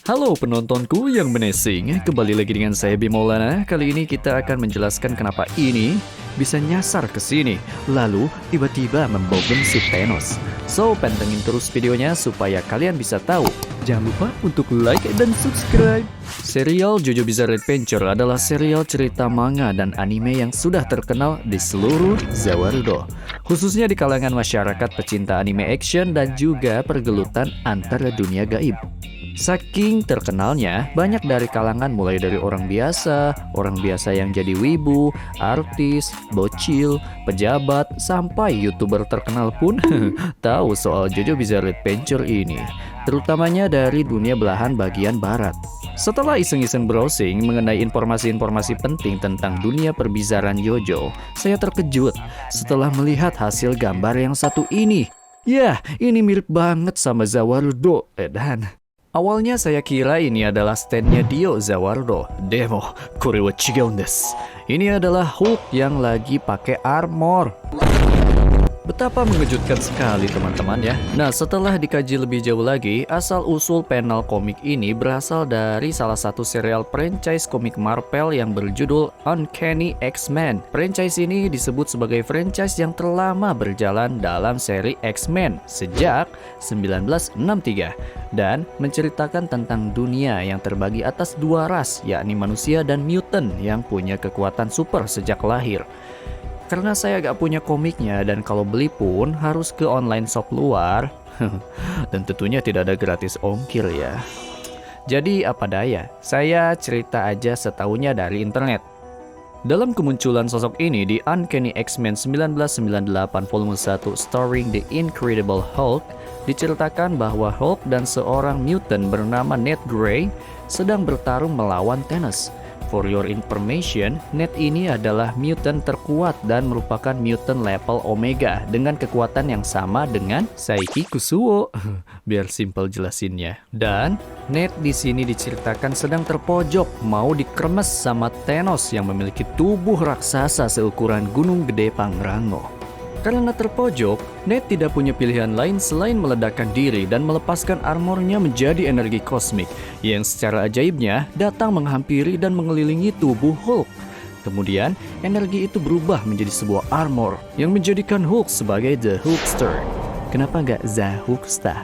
Halo penontonku yang menasing, kembali lagi dengan saya Bimolana. Kali ini kita akan menjelaskan kenapa ini bisa nyasar ke sini, lalu tiba-tiba membogem si Thanos. So, pantengin terus videonya supaya kalian bisa tahu. Jangan lupa untuk like dan subscribe. Serial JoJo Bizarre Adventure adalah serial cerita manga dan anime yang sudah terkenal di seluruh Zawarudo, khususnya di kalangan masyarakat pecinta anime action dan juga pergelutan antara dunia gaib. Saking terkenalnya, banyak dari kalangan mulai dari orang biasa yang jadi wibu, artis, bocil, pejabat, sampai YouTuber terkenal pun tahu soal JoJo Bizarre Adventure ini, terutamanya dari dunia belahan bagian barat. Setelah iseng-iseng browsing mengenai informasi-informasi penting tentang dunia perbizaran JoJo, saya terkejut setelah melihat hasil gambar yang satu ini. Ya, ini mirip banget sama Zawarudo, dan awalnya saya kira ini adalah standnya Dio Zawarudo. Demo, kore wa chigaun desu. Ini adalah Hulk yang lagi pakai armor. Betapa mengejutkan sekali teman-teman ya. Nah, setelah dikaji lebih jauh lagi, asal-usul panel komik ini berasal dari salah satu serial franchise komik Marvel yang berjudul Uncanny X-Men. Franchise ini disebut sebagai franchise yang terlama berjalan dalam seri X-Men sejak 1963 dan menceritakan tentang dunia yang terbagi atas dua ras, yakni manusia dan mutant yang punya kekuatan super sejak lahir. Karena saya gak punya komiknya dan kalau beli pun harus ke online shop luar dan tentunya tidak ada gratis ongkir ya. Jadi apa daya, saya cerita aja setahunya dari internet. Dalam kemunculan sosok ini di Uncanny X-Men 1998 volume 1 starring The Incredible Hulk, diceritakan bahwa Hulk dan seorang mutant bernama Ned Grey sedang bertarung melawan Thanos. For your information, Ned ini adalah mutant terkuat dan merupakan mutant level Omega dengan kekuatan yang sama dengan Saiki Kusuo. Biar simpel jelasinnya. Dan Ned di sini diceritakan sedang terpojok mau dikremes sama Thanos yang memiliki tubuh raksasa seukuran gunung gede Pangrango. Karena terpojok, Ned tidak punya pilihan lain selain meledakkan diri dan melepaskan armornya menjadi energi kosmik yang secara ajaibnya datang menghampiri dan mengelilingi tubuh Hulk. Kemudian, energi itu berubah menjadi sebuah armor yang menjadikan Hulk sebagai The Hulkster. Kenapa nggak The Hulkster?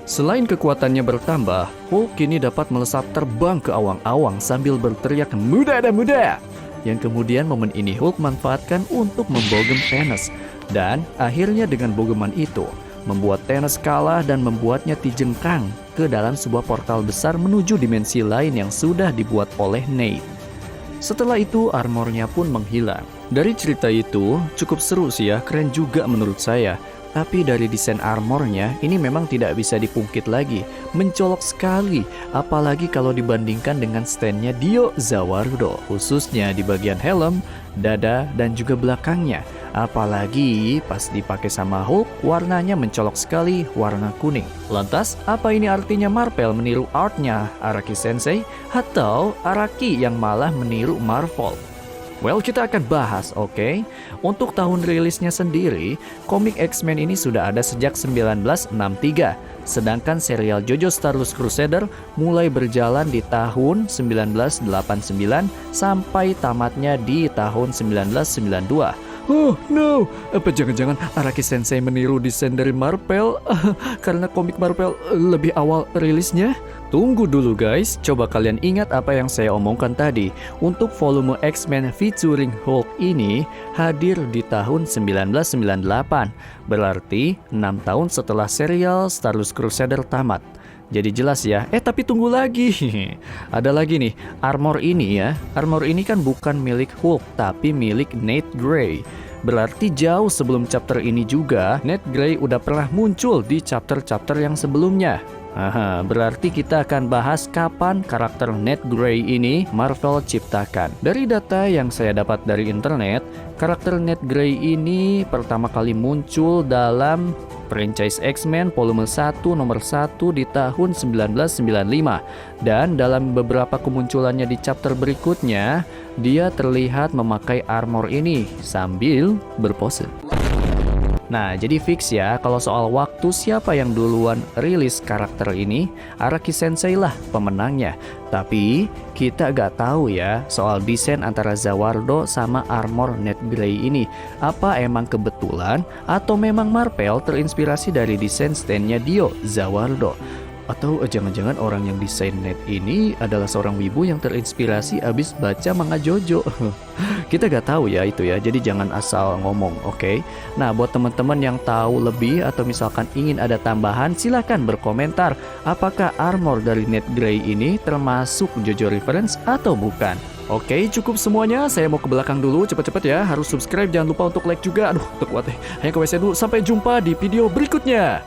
Selain kekuatannya bertambah, Hulk kini dapat melesat terbang ke awang-awang sambil berteriak "Muda dan muda!" Yang kemudian momen ini Hulk manfaatkan untuk membogem Thanos. Dan akhirnya dengan bogeman itu, membuat Thanos kalah dan membuatnya dijengkang ke dalam sebuah portal besar menuju dimensi lain yang sudah dibuat oleh Nate. Setelah itu armornya pun menghilang. Dari cerita itu cukup seru sih ya, keren juga menurut saya. Tapi dari desain armornya ini memang tidak bisa dipungkit lagi, mencolok sekali, apalagi kalau dibandingkan dengan standnya Dio Zawarudo, khususnya di bagian helm, dada, dan juga belakangnya. Apalagi pas dipakai sama Hulk, warnanya mencolok sekali, warna kuning. Lantas, apa ini artinya Marvel meniru artnya Araki Sensei, atau Araki yang malah meniru Marvel? Well, kita akan bahas, oke? Untuk tahun rilisnya sendiri, komik X-Men ini sudah ada sejak 1963. Sedangkan serial JoJo Starless Crusader mulai berjalan di tahun 1989 sampai tamatnya di tahun 1992. Oh no, apa jangan-jangan Araki Sensei meniru desain dari Marvel? Karena komik Marvel lebih awal rilisnya? Tunggu dulu guys, coba kalian ingat apa yang saya omongkan tadi. Untuk volume X-Men featuring Hulk ini hadir di tahun 1998. Berarti 6 tahun setelah serial Starless Crusader tamat. Jadi jelas ya, tapi tunggu lagi. Ada lagi nih, armor ini ya. Armor ini kan bukan milik Hulk, tapi milik Nate Grey. Berarti jauh sebelum chapter ini juga, Nate Grey udah pernah muncul di chapter-chapter yang sebelumnya. Berarti kita akan bahas kapan karakter Nate Grey ini Marvel ciptakan. Dari data yang saya dapat dari internet, karakter Nate Grey ini pertama kali muncul dalam franchise X-Men volume 1 nomor 1 di tahun 1995. Dan dalam beberapa kemunculannya di chapter berikutnya, dia terlihat memakai armor ini sambil berpose. Nah, jadi fix ya, kalau soal waktu siapa yang duluan rilis karakter ini, Araki Sensei lah pemenangnya. Tapi, kita gak tahu ya soal desain antara Zawardo sama armor Net Grey ini. Apa emang kebetulan, atau memang Marvel terinspirasi dari desain stand-nya Dio, Zawardo? Atau jangan-jangan orang yang desain net ini adalah seorang wibu yang terinspirasi abis baca manga Jojo. Kita gak tahu ya itu ya, jadi jangan asal ngomong, oke? Nah, buat teman-teman yang tahu lebih atau misalkan ingin ada tambahan, silahkan berkomentar. Apakah armor dari Net Grey ini termasuk Jojo reference atau bukan? Oke, cukup semuanya. Saya mau ke belakang dulu, cepet-cepet ya. Harus subscribe, jangan lupa untuk like juga. Aduh, terkuat deh. Hanya ke WC dulu. Sampai jumpa di video berikutnya.